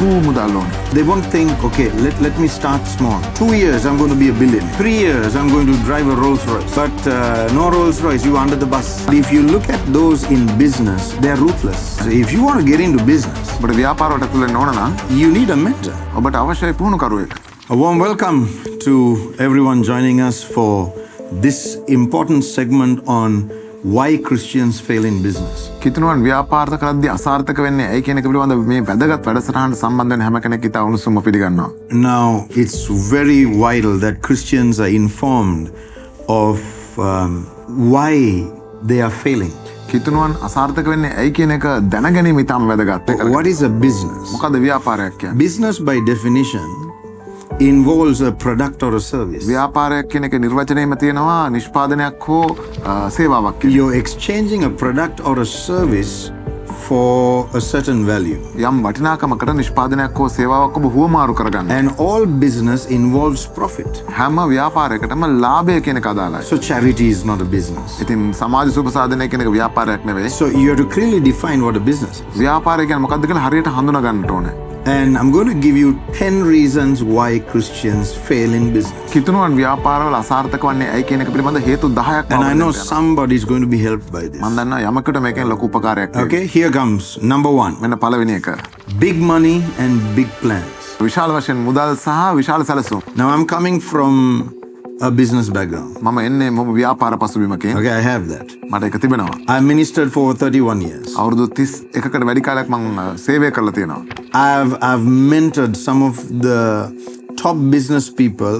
ලොකු මුදල් ඕනේ. They won't think, okay, let me start small. 2 years, I'm going to be a billionaire. 3 years, I'm going to drive a Rolls Royce. But no Rolls Royce, you under the bus. If you look at those in business, they're ruthless. So if you want to get into business, ඔබට ව්‍යාපාරයට ඇතුළු වෙන්න ඕන නම් you need a mentor. ඔබට අවශ්‍යයි පුහුණුකරුවෙක්. A warm welcome to everyone joining us for this important segment on why Christians fail in business. කිතුණුවන් ව්‍යාපාර කරද්දී අසාර්ථක වෙන්නේ ඇයි කියන එක පිළිබඳව මේ වැදගත් වැඩසටහනට සම්බන්ධ වෙන හැම කෙනෙක් ඉතා උණුසුම්ව පිළිගන්නවා. Now, it's very vital that Christians are informed of why they are failing. කිතුණුවන් අසාර්ථක වෙන්නේ ඇයි කියන එක දැනගැනීම ඉතාම වැදගත්. What is a business? මොකද ව්‍යාපාරයක් කියන්නේ? Business by definition involves a product or a service. ව්‍යාපාරයක් කියන එක නිර්වචනයේම තියෙනවා නිෂ්පාදනයක් හෝ සේවාවක් කියලා. You're exchanging a product or a service for a certain value. යම් වටිනාකමකට නිෂ්පාදනයක් හෝ සේවාවක් ඔබ හුවමාරු කරගන්න. And all business involves profit. හැම ව්‍යාපාරයකටම ලාභය කියන එක අදාළයි. So charity is not a business. ඉතින් සමාජ සුබසාධනය කියන එක ව්‍යාපාරයක් නෙවෙයි. So you have to clearly define what a business is. ව්‍යාපාරය කියන්නේ මොකක්ද කියලා හරියට හඳුනා ගන්නට ඕනේ. And I'm going to give you 10 reasons why Christians fail in business. කිතුණුවන් ව්‍යාපාරවල අසාර්ථක වන්නේ ඇයි කියන එක පිළිබඳ හේතු 10ක් And I know somebody is going to be helped by this. මම දන්නවා යමකට මේකෙන් ලොකු උපකාරයක් වෙයි. Okay, here comes number 1. මෙන්න පළවෙනි එක. Big money and big plans. විශාල වශයෙන් මුදල් සහ විශාල සැලසුම්. Now I'm coming from a business background. මම එන්නේ මොම ව්‍යාපාර පසුබිමකින්. Okay, I have that. මට ඒක තිබෙනවා. I ministered for 31 years. අවුරුදු 31කට වැඩි කාලයක් මම සේවය කරලා තියෙනවා. I've mentored some of the top business people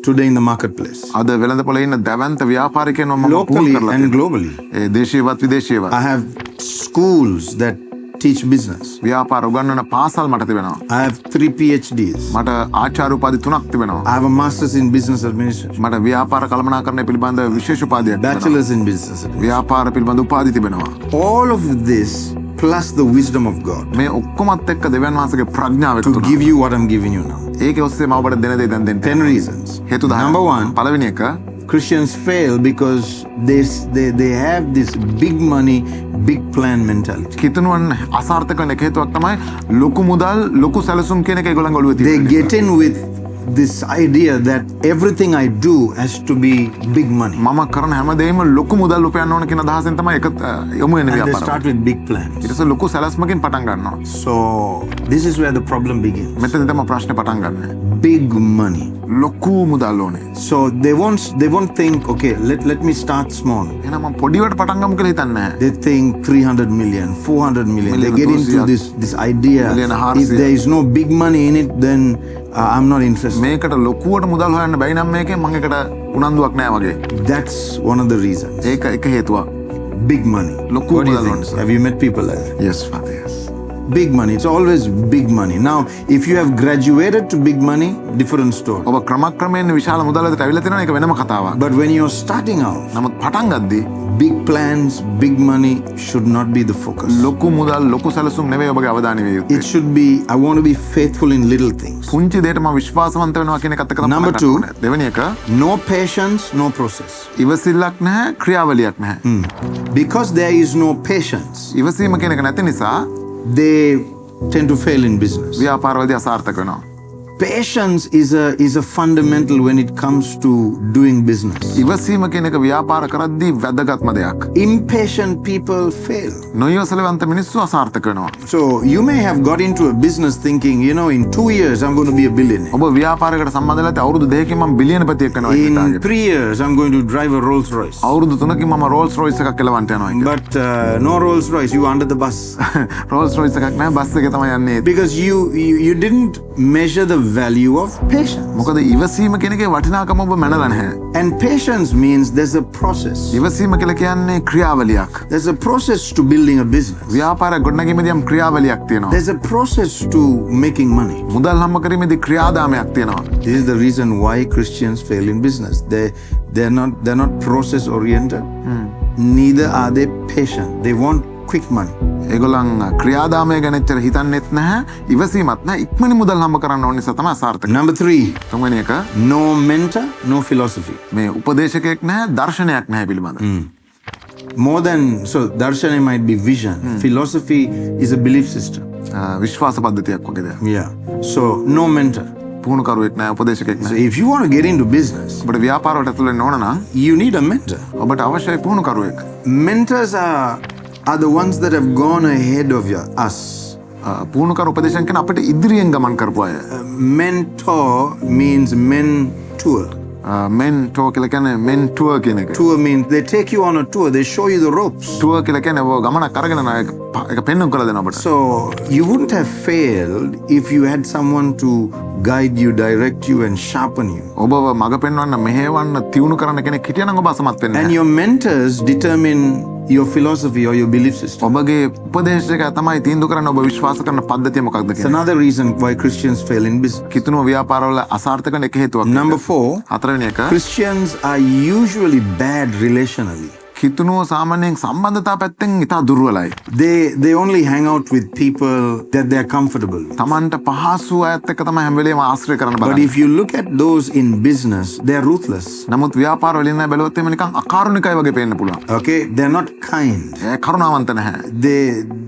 today in the marketplace. අද වෙළඳපොලේ ඉන්න දැවැන්ත ව්‍යාපාරිකයන්ව මම Locally පුහුණු කරලා and තියෙනවා. globally. A දේශීයවත් විදේශීයවත්. I have schools that teach business. ව්‍යාපාර උගන්වන පාසල් මට තිබෙනවා. I have 3 PhDs. මට ආචාර්ය උපාධි 3ක් තිබෙනවා. I have a master's in business administration. මට ව්‍යාපාර කළමනාකරණය පිළිබඳ විශේෂ උපාධියක් තිබෙනවා. Bachelor's in business administration. ව්යාපාර පිළිබඳ උපාධි තිබෙනවා. All of this plus the wisdom of God මේ ඔක්කොමත් එක්ක දෙවියන් වහන්සේගේ ප්‍රඥාව එකතු to වුණා. give you what I'm giving you now. ඒකේ ඔස්සේ මම ඔබට දෙන දේ දැන් දෙන්න. 10 reasons. හේතු 10. Number 1, පළවෙනි එක Christians fail because they have this big money, big plan mentality. කිතුණුවන් අසාර්ථක වෙන එක හේතුවක් තමයි ලොකු මුදල් ලොකු සැලසුම් කියන එක ඒගොල්ලන්ගේ ඔළුවේ They තියෙන. get in with this idea that everything I do has to be big money. මම කරන හැමදේම ලොකු මුදල් උපයන්න ඕන කියන අදහසෙන් තමයි ඒක යොමු වෙන්නේ And they ව්‍යාපාරවල. start with big plans. ඊට පස්සේ ලොකු සැලැස්මකින් පටන් ගන්නවා. So this is where the problem begins. මෙතන තමයි ප්‍රශ්නේ පටන් ගන්න. Big money. ලොකු මුදල් ඕනේ. So they won't think, okay, let me start small. එහෙනම් මම පොඩිවට පටන් ගමු කියලා හිතන්නේ නැහැ. They think 300 million, 400 million. They get into this idea. Million, If there is no big money in it, then I'm not interested. මේකට ලොකුවට මුදල් හොයන්න බැයි නම් මේකේ මම එකට උනන්දුවක් නැහැ වගේ. That's one of the reasons. ඒක එක හේතුවක්. Big money. Loku What do you මුදල් think? ඕනේ, sir. Have you met people like that? Yes, Father, yes. Big money. It's always big money. Now, if you have graduated to big money, different story. ඔබ ක්‍රමක්‍රමයෙන් විශාල මුදලකට ඇවිල්ලා තියෙනවා ඒක වෙනම කතාවක්. But when you're starting out, නමුත් පටන් ගද්දී big plans, big money should not be the focus. ලොකු මුදල් ලොකු සැලසුම් නෙවෙයි ඔබගේ අවධානය විය යුත්තේ. It should be, I want to be faithful in little things. පුංචි දෙයට මම විශ්වාසවන්ත වෙනවා කියන එකත් එක්ක තමයි Number පටන් 2. ගන්න ඕනේ. දෙවෙනි එක No patience, no process. ඉවසිල්ලක් නැහැ ක්‍රියාවලියක් නැහැ. Because there is no patience, ඉවසීම කියන එක නැති නිසා they tend to fail in business. ව්‍යාපාරවලදී අසාර්ථක වෙනවා. Patience is a fundamental when it comes to doing business. ඉවසීම කියන එක ව්‍යාපාර කරද්දී වැදගත්ම දෙයක්. Impatient people fail. නොඉවසලවන්ත මිනිස්සු අසාර්ථක වෙනවා. So you may have got into a business thinking, in 2 years I'm going to be a billionaire. ඔබ ව්‍යාපාරයකට සම්බන්ධ වෙලා ඇති අවුරුදු 2කින් මම බිලියනපතියෙක් වෙනවා කියන In target. 3 years I'm going to drive a Rolls Royce. අවුරුදු 3කින් මම රෝල්ස් රොයිස් එකක් එලවන්න යනවා කියලා. But no Rolls Royce, you under the bus. Rolls Royce එකක් නැහැ බස් එකේ තමයි යන්නේ. Because you didn't measure the value of patience. මොකද ඉවසීම කියන එකේ වටිනාකම ඔබ මැනලා නැහැ. And patience means there's a process. ඉවසීම කියලා කියන්නේ ක්‍රියාවලියක්. There's a process to building a business. ව්‍යාපාරයක් ගොඩනැගීමේදී යම් ක්‍රියාවලියක් තියෙනවා. There's a process to making money. මුදල් හම්බ කිරීමේදී ක්‍රියාදාමයක් තියෙනවා. This is the reason why Christians fail in business. They're not process oriented. Neither are they patient. They want quick money. ඒගොල්ලන් ක්‍රියාදාමය ගැන එච්චර හිතන්නෙත් නැහැ. ඉවසීමත් නැහැ. ඉක්මනින් මුදල් හම්බ කරන්න ඕන නිසා තමයි අසාර්ථක. Number 3, තුන්වෙනි එක no mentor, no philosophy. මේ උපදේශකයෙක් නැහැ, දර්ශනයක් නැහැ පිළිබඳ. More than, so darshana might be vision. Philosophy is a belief system. විශ්වාස පද්ධතියක් වගේ දෙයක්. Yeah. So no mentor. පුහුණුකරුවෙක් නැහැ, උපදේශකෙක් So නැහැ. if you want to get into business, ඔබට ව්‍යාපාරවලට ඇතුළු වෙන්න ඕන නම් you need a mentor. ඔබට අවශ්‍යයි පුහුණුකරුවෙක්. Mentors are the ones that have gone ahead of us. පුහුණුකරු උපදේශකයන් කියන අපිට ඉදිරියෙන් ගමන් කරපු අය. Mentor means mentor. මෙන්ටෝ කියලා කියන්නේ මෙන්ටුවර් කියන එක. Tour means they take you on a tour, they show you the ropes. Tour කියලා කියන්නේ ඔබ ගමනක් අරගෙන යන එක පෙන්වන්න කරලා දෙනවා අපිට. So you wouldn't have failed if you had someone to guide you, direct you, and sharpen you. ඔබව මඟ පෙන්වන්න, මෙහෙවන්න, තියුණු කරන්න කෙනෙක් හිටියනම් ඔබ අසමත් වෙන්නේ And නැහැ. your mentors determine your philosophy or your belief system. ඔබගේ උපදේශකයා තමයි තීන්දුව කරන්නේ ඔබ විශ්වාස කරන පද්ධතිය මොකක්ද It's කියලා. another reason why Christians fail in business. කිතුණු ව්‍යාපාරවල අසාර්ථක වෙන එක හේතුවක්. Number 4, හතරවෙනි එක Christians are usually bad relationally. කිතුණුව සාමාන්‍යයෙන් සම්බන්ධතා පැත්තෙන් ඉතා දුර්වලයි. They only hang out with people that they are comfortable with. Tamanට පහසු අයත් එක්ක තමයි හැම වෙලේම ආශ්‍රය කරන්න But බලන්නේ. if you look at those in business, they are ruthless. නමුත් ව්‍යාපාරවල ඉන්න අය බැලුවොත් එimhe නිකන් අකාරුණිකයි වගේ පේන්න පුළුවන්. Okay, they're not kind. ඒ කරුණාවන්ත නැහැ.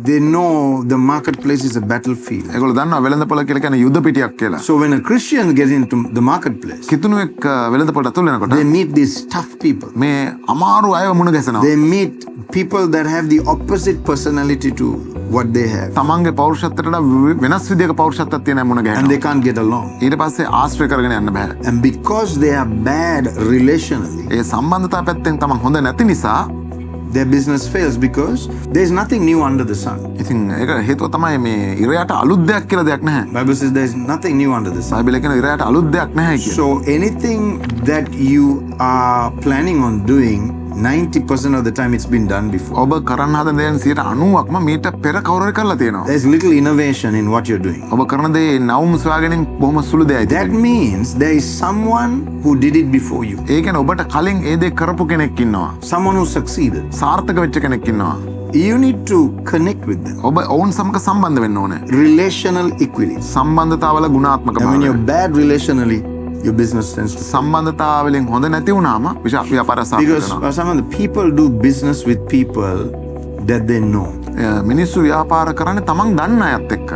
They know the marketplace is a battlefield. ඒගොල්ලෝ දන්නවා වෙළඳපොළ කියලා කියන්නේ යුද පිටියක් කියලා. So when a Christian gets into the marketplace, කිතුණුවෙක් වෙළඳපොළට ඇතුල් වෙනකොට they meet these tough people. මේ අමාරු අයව මුණ ගැසෙනවා. They meet people that have the opposite personality to what they have, තමන්ගේ පෞරුෂත්වයට වඩා වෙනස් විදියක පෞරුෂත්වයක් තියෙන අය මුණ and ගැහෙනවා. they can't get along. ඊට පස්සේ ආශ්‍රය කරගෙන යන්න බෑ. And because they are bad relationally, ඒ සම්බන්ධතා පැත්තෙන් තමන් හොඳ නැති නිසා their business fails because there's nothing new under the sun. ඉතින් ඒක හේතුව තමයි මේ ඉරයට අලුත් දෙයක් කියලා දෙයක් නැහැ. Bible says there's nothing new under the sun. බයිබලයේ කියන ඉරයට අලුත් දෙයක් නැහැ කියලා. So anything that you are planning on doing, 90% of the time it's been done before. ඔබ කරන්න හදන දේෙන් 90%ක්ම මීට පෙර කවුරු හරි කරලා තියෙනවා. There's little innovation in what you're doing. ඔබ කරන දේ නවුම් සොයාගැනීම බොහොම සුළු දෙයයි. That means there is someone who did it before you, ඒ කියන්නේ ඔබට කලින් ඒ දේ කරපු කෙනෙක් ඉන්නවා. someone who succeeded. සාර්ථක වෙච්ච කෙනෙක් ඉන්නවා. You need to connect with them. ඔබ ඔවුන් සමග සම්බන්ධ වෙන්න ඕනේ. Relational equity. සම්බන්ධතාවල ගුණාත්මක And when භාවය. you're bad relationally, your business tends to. සම්බන්ධතාවලින් හොඳ නැති වුණාම ව්‍යාපාරය සාර්ථක Because වෙනවා. some of the people do business with people that they know. මිනිස්සු ව්‍යාපාර කරන්නේ තමන් දන්න අයත් එක්ක.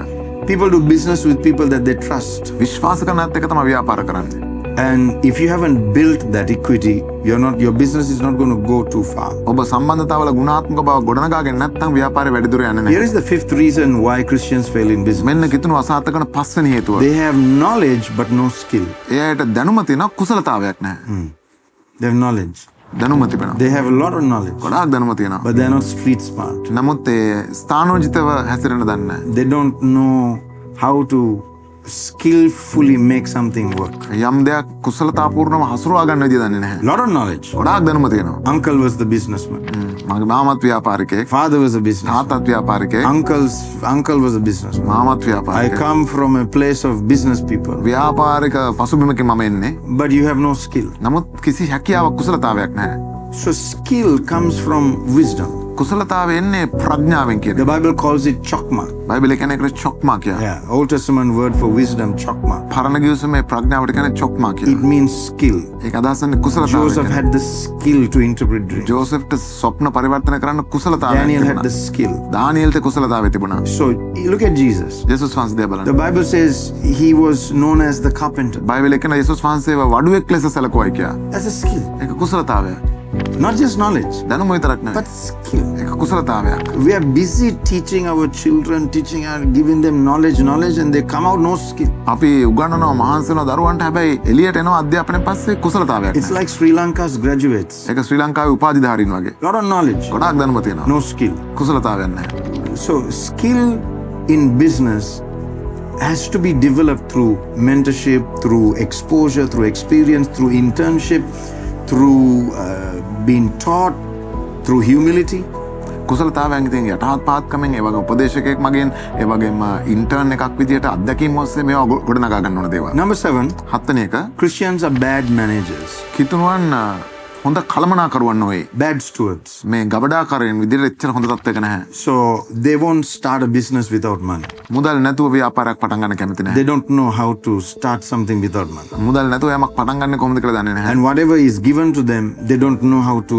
People do business with people that they trust. විශ්වාස කරන අයත් එක්ක තමයි ව්‍යාපාර කරන්නේ. And if you haven't built that equity, your business is not going to go too far. ඔබ සම්බන්ධතාවල ගුණාත්මක බව ගොඩනගාගෙන නැත්නම් ව්‍යාපාරය වැඩි දුර යන්නේ Here නැහැ. is the fifth reason why Christians fail in business. මෙන්න කිතුණු අසාර්ථක කරන පස්වෙනි හේතුව. They have knowledge but no skill. එයාට දැනුම තියෙනවා කුසලතාවයක් නැහැ. They have knowledge. දැනුම තිබෙනවා. They have a lot of knowledge, ගොඩාක් දැනුම තියෙනවා. but they're not street smart. නමුත් ඒ ස්ථානෝචිතව හැසිරෙන්න දන්නේ නැහැ. They don't know how to skillfully make something work. යම් දෙයක් කුසලතාපූර්ණව හසුරවා ගන්න විදිය දන්නේ නැහැ. Lot of knowledge. ගොඩාක් දැනුම තියෙනවා. Uncle was the businessman. මගේ මාමත් ව්‍යාපාරිකයෙක්, Father was a businessman. තාත්තත් ව්‍යාපාරිකයෙක්, Uncle was a businessman. මාමත් I ව්‍යාපාරිකයෙක්. come from a place of business people, ව්‍යාපාරික පසුබිමකින් මම එන්නේ. but you have no skill. නමුත් කිසි හැකියාවක් කුසලතාවයක් නැහැ. So skill comes from wisdom. කුසලතාව එන්නේ ප්‍රඥාවෙන් කියන. The Bible calls it chokma. බයිබලයේ කියන එකට චොක්මා කියලා. Yeah, Old Testament word for wisdom, chokma. පරණ ගිවිසුමේ ප්‍රඥාවට කියන්නේ චොක්මා It කියලා. means skill. ඒක අදහසන්නේ කුසලතාවය. Joseph had the skill to interpret dreams. ජෝසෙෆ්ට ස්වප්න පරිවර්තන කරන්න කුසලතාවයක් Daniel had the තිබුණා. skill. දානියෙල්ට කුසලතාවය තිබුණා. So look at Jesus. යේසුස් වහන්සේ දිහා බලන්න. The Bible says he was known as the carpenter. බයිබලයේ කියන යේසුස් වහන්සේව වඩුවෙක් ලෙස සැලකුවයි කියලා. That's a skill. ඒක කුසලතාවයක්. Not just knowledge, දැනුම විතරක් නෙවෙයි. but skill. ඒක කුසලතාවයක්. We are busy teaching our children, giving them knowledge, and they come out no skill. අපි උගන්වනවා මහන්සි වෙනවා දරුවන්ට හැබැයි එළියට එනවා අධ්‍යාපනයෙන් පස්සේ කුසලතාවයක් It's නැහැ. like Sri Lanka's graduates. ඒක ශ්‍රී ලංකාවේ උපාධිධාරීන් වගේ. Lot of knowledge, ගොඩාක් දැනුම තියෙනවා. no skill. කුසලතාවයක් නැහැ. So skill in business has to be developed through mentorship, through exposure, through experience, through internship, through being taught, through humility. කුසලතාවයන් ඉතින් යටහත් පහත්කමෙන් ඒ වගේ උපදේශකයෙක් මගෙන් ඒ වගේම ඉන්ටර්න් එකක් විදියට අත්දැකීම් ඔස්සේ මේවා ගොඩනගා ගන්න ඕන දේවල්. Number 7, හත්වෙනි එක Christians are bad managers. කිතුණුවන් හොඳ කළමනාකරුවන් නොවේ. bad stewards. මේ ගබඩාකාරයන් විදිහට එච්චර හොඳ තත්ත්වයක නැහැ. So they won't start a business without money. මුදල් නැතුව ව්‍යාපාරයක් පටන් ගන්න කැමති නැහැ. They don't know how to start something without money. මුදල් නැතුව යමක් පටන් ගන්න කොහොමද කියලා දන්නේ නැහැ. And whatever is given to them, they don't know how to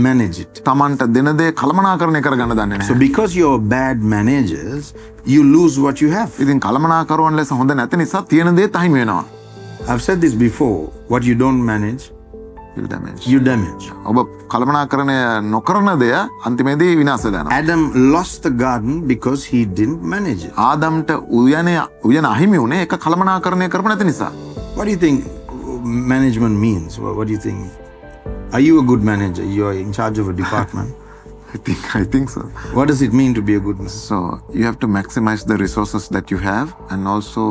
manage it. තමන්ට දෙන දේ කළමනාකරණය කරගන්න දන්නේ So නැහැ. because you're bad managers, you lose what you have. ඉතින් කළමනාකරුවන් ලෙස හොඳ නැති නිසා තියෙන දේ තහිමි වෙනවා. I've said this before. What you don't manage, you damage. ඔබ කළමනාකරණය නොකරන දෙය අන්තිමේදී විනාශ වෙනවා. Adam lost the garden because he didn't manage it. ආදම්ට උයන අහිමි වුණේ ඒක කළමනාකරණය කරපු නැති නිසා. What do you think management means? What do you think? Are you a good manager? You're in charge of a department. I think so. What does it mean to be a good manager? So you have to maximize the resources that you have and also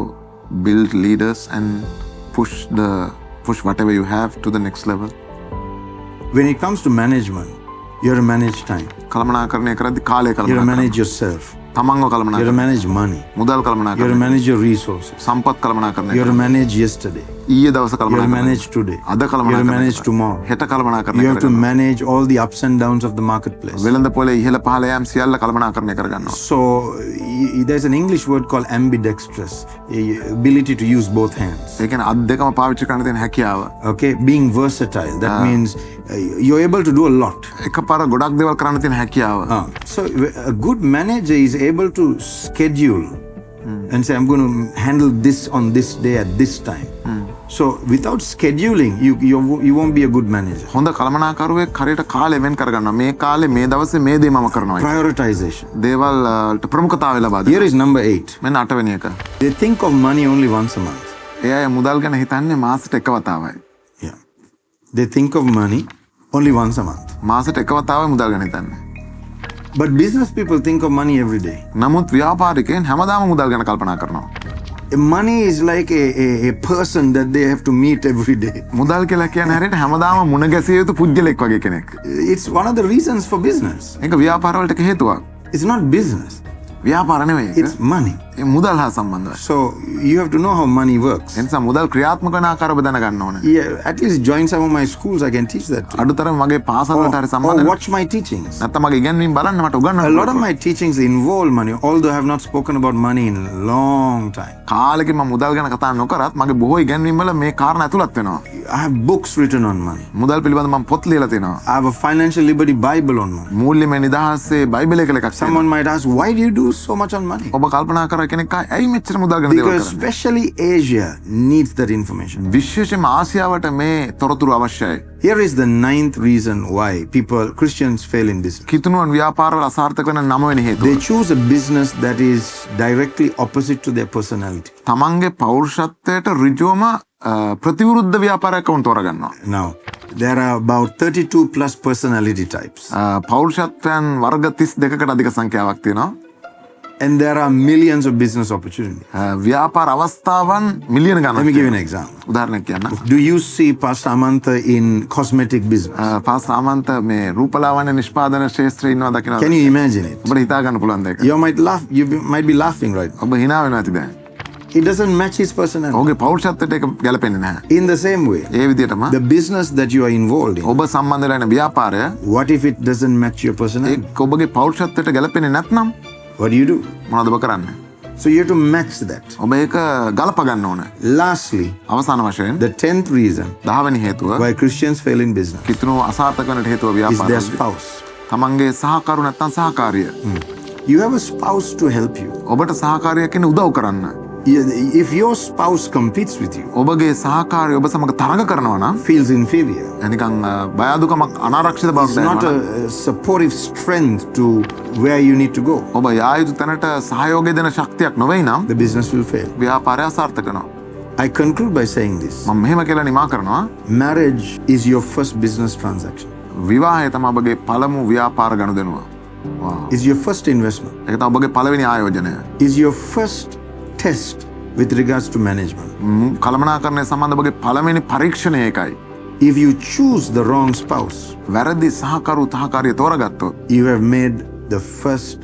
build leaders and push whatever you have to the next level. When it comes to management, you have to manage time. කළමනාකරණය කරද්දී කාලය You have to කළමනාකරණය manage yourself. තමන්ව You have to කළමනාකරණය manage money. මුදල් You have to කළමනාකරණය manage your resources. සම්පත් කළමනාකරණය You have to manage yesterday. ඊයේ දවස You have to කළමනාකරණය manage today. අද You have to කළමනාකරණය manage tomorrow. හෙට කළමනාකරණය You have to කරගන්න manage all the ups and downs of the marketplace. වෙළඳ පොලේ ඉහළ පහළ යාම් සියල්ල කළමනාකරණය කරගන්නවා. So there's an English word called ambidextrous, ability to use both hands. ඒ කියන්නේ අත් දෙකම පාවිච්චි කරන්න තියෙන හැකියාව. Okay, being versatile. That means you're able to do a lot. එකපාර ගොඩක් දේවල් කරන්න තියෙන හැකියාව. So a good manager is able to schedule and say, I'm going to handle this on this day at this time. So without scheduling, you won't be a good manager. හොඳ කළමනාකරුවෙක් හරියට කාලය වෙන් කරගන්නවා. මේ කාලේ මේ දවසේ මේ දේ මම කරනවා. Prioritization. දේවල් වලට ප්‍රමුඛතාවය ලබා Here දෙනවා. is number 8. මෙන්න 8 වෙනි එක. They think of money only once a month. ඒ අය මුදල් ගැන හිතන්නේ මාසෙට එක වතාවයි. Yeah. They think of money only once a month. මාසෙට එක වතාවයි මුදල් ගැන හිතන්නේ. But business people think of money every day. නමුත් ව්‍යාපාරිකයන් හැමදාම මුදල් ගැන කල්පනා කරනවා. Money is like a person that they have to meet every day. මුදල් කියලා කියන්නේ හරියට හැමදාම මුණ ගැසිය යුතු පුජ්‍යලෙක් වගේ කෙනෙක්. It's one of the reasons for business. ඒක ව්‍යාපාර වලට හේතුවක්. It's not business. ව්‍යාපාර නෙවෙයි ඒක. It's money. ඒ මුදල් හා සම්බන්ධයි. So you have to know how money works. ඒ නිසා මුදල් ක්‍රියාත්මක වෙන ආකාරය ඔබ දැනගන්න ඕනේ. Yeah, at least join some of my schools. I can teach that to you. අඩුතරම මගේ පාසල් වලට හරි Or සම්බන්ධ watch my teachings. නැත්නම් මගේ ඉගැන්වීම් බලන්න මට උගන්වන්න. A lot of my teachings involve money, although I have not spoken about money in a long time. කාලෙකින් මම මුදල් ගැන කතා නොකරත් මගේ බොහෝ ඉගැන්වීම් වල මේ කාරණා ඇතුළත් වෙනවා. I have books written on money. මුදල් පිළිබඳව මම පොත් ලියලා තියෙනවා. I have a financial liberty Bible on money. මූල්‍යමය නිදහසේ බයිබලය කියලා එකක් තියෙනවා. Someone might ask, why do you do so much on money? ඔබ කල්පනා කර කෙනෙක් ඇයි මෙච්චර මුදල් ගැන දේවල් Because කරන්නේ? especially Asia needs that information. විශේෂයෙන්ම ආසියාවට මේ තොරතුරු අවශ්‍යයි. Here is the 9th reason why Christians fail in business. කිතුණුවන් ව්‍යාපාරවල අසාර්ථක වෙන 9 වෙනි හේතුව. They choose a business that is directly opposite to their personality. තමන්ගේ පෞරුෂත්වයට ඍජුවම ප්‍රතිවිරුද්ධ ව්‍යාපාරයක් වුන් තෝරගන්නවා. Now, there are about 32 plus personality types. පෞරුෂත්වයන් වර්ග 32කට අධික සංඛ්‍යාවක් තියෙනවා. And there are millions of business opportunities. ව්‍යාපාර අවස්ථාවන් මිලියන ගණනක්. Let me give you an example. උදාහරණයක් කියන්න. Do you see Pastor Amantha in cosmetic business? පාස් සාමන්ත මේ රූපලාවන්‍ය නිෂ්පාදන ශාස්ත්‍රයේ ඉන්නවා දකිනවා. Can you imagine it? ඔබට හිතා ගන්න පුළුවන් දෙයක්. You might be laughing right now. ඔබ hina වෙනවා ඇති දැන්. It doesn't match his personality. ඔහුගේ පෞරුෂත්වයට ඒක ගැලපෙන්නේ නැහැ. In the same way, ඒ විදිහටම the business that you are involved in, ඔබ සම්බන්ධ වෙලා ඉන්න ව්‍යාපාරය what if it doesn't match your personality? ඒක ඔබගේ පෞරුෂත්වයට ගැලපෙන්නේ නැත්නම් What do you do? මොනවද ඔබ කරන්නේ? So you have to match that. ඔබ ඒක ගලප ගන්න ඕන. Lastly, අවසාන වශයෙන් the 10th reason 10 වෙනි හේතුව why Christians fail in business කිතුණු අසාර්ථක වෙනට හේතුව is their ව්‍යාපාරය. spouse. තමන්ගේ සහකරු නැත්නම් සහකාරිය. You have a spouse to help you. ඔබට සහකාරියක් ඉන්න උදව් කරන්න. If your spouse competes with you, ඔබගේ සහකාරිය ඔබ සමග තරඟ කරනවා නම් feels inferior, නිකන් බය අඩුකමක් අනාරක්ෂිත බවක් it's not දැනෙනවා. a supportive strength to where you need to go, ඔබ යා යුතු තැනට සහයෝගය දෙන ශක්තියක් නොවේ නම් the business will fail. ව්‍යාපාරය අසාර්ථක වෙනවා. I conclude by saying this. මම මෙහෙම කියලා නිමා කරනවා. Marriage is your first business transaction. විවාහය තමයි ඔබගේ පළමු ව්‍යාපාර ගනුදෙනුව. Is your first investment. ඒක තමයි ඔබගේ පළවෙනි ආයෝජනය. Is your first test with regards to management. කළමනාකරණය සම්බන්ධ ඔබගේ පළවෙනි පරීක්ෂණය ඒකයි. If you choose the wrong spouse, වැරදි සහකරු සහකාරිය තෝරගත්තොත් you have made the first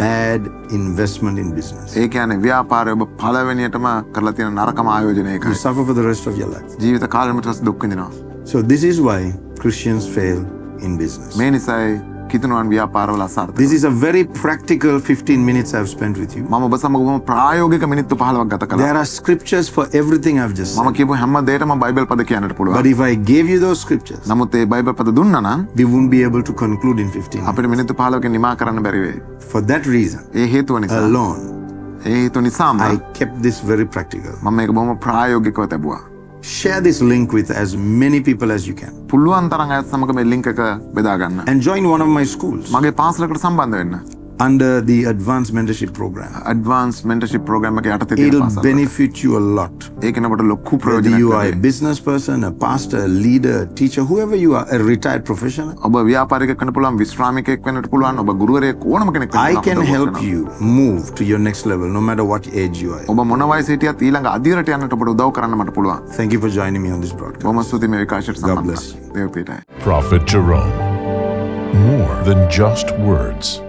bad investment in business. ඒ කියන්නේ ව්‍යාපාරය ඔබ පළවෙනියටම කරලා තියෙන නරකම ආයෝජනය You ඒකයි. suffer for the rest of your life. ජීවිත කාලෙම ඊට පස්සේ දුක් විඳිනවා. So this is why Christians fail in business. මේ නිසායි කිතුනුවන් ව්‍යාපාරවල අසාර්ථක. This is a very practical 15 minutes I've spent with you. මම ඔබ සමග බොහොම ප්‍රායෝගික මිනිත්තු 15ක් ගත කළා. There are scriptures for everything I've just මම said. කියපු හැම දෙයකම බයිබල් පද කියන්නට But පුළුවන්. if I gave you those scriptures, නමුත් ඒ බයිබල් පද දුන්නා නම් we won't be able to conclude in 15 minutes. අපිට මිනිත්තු 15කින් නිමා කරන්න බැරි වෙයි. For that reason ඒ හේතුව නිසා. alone, ඒ හේතුව නිසාම I kept this very practical. මම මේක බොහොම ප්‍රායෝගිකව තිබුවා. Share this link with as many people as you can. පුළුවන් තරම් අයත් සමග මේ ලින්ක් එක බෙදා ගන්න. And join one of my schools මගේ පාසලකට සම්බන්ධ වෙන්න. under the advanced mentorship program. Advanced mentorship programme එකේ යටතේ තියෙන It'll පාසල. benefit you a lot. ඒක නබට ලොකු Whether ප්‍රයෝජනයක් you are a ලැබේ. business person, a pastor, a leader, a teacher, whoever you are, a retired professional, ඔබ ව්‍යාපාරිකයෙක් වෙන්න පුළුවන්, විශ්‍රාමිකයෙක් වෙන්නට පුළුවන්, ඔබ ගුරුවරයෙක් ඕනම කෙනෙක් වෙන්න I පුළුවන්. can අපිට help උදව් you move to your next level no matter what age you are. ඔබ මොන වයසේ හිටියත් ඊළඟ අදියරට යන්නට ඔබට උදව් කරන්න මට පුළුවන්. Thank you for joining me on this broadcast. බොහොම ස්තුතියි මේ විකාශයට God සම්බන්ධ bless වුණාට. you. දේව පිටයි. Prophet Jerome. More than just words.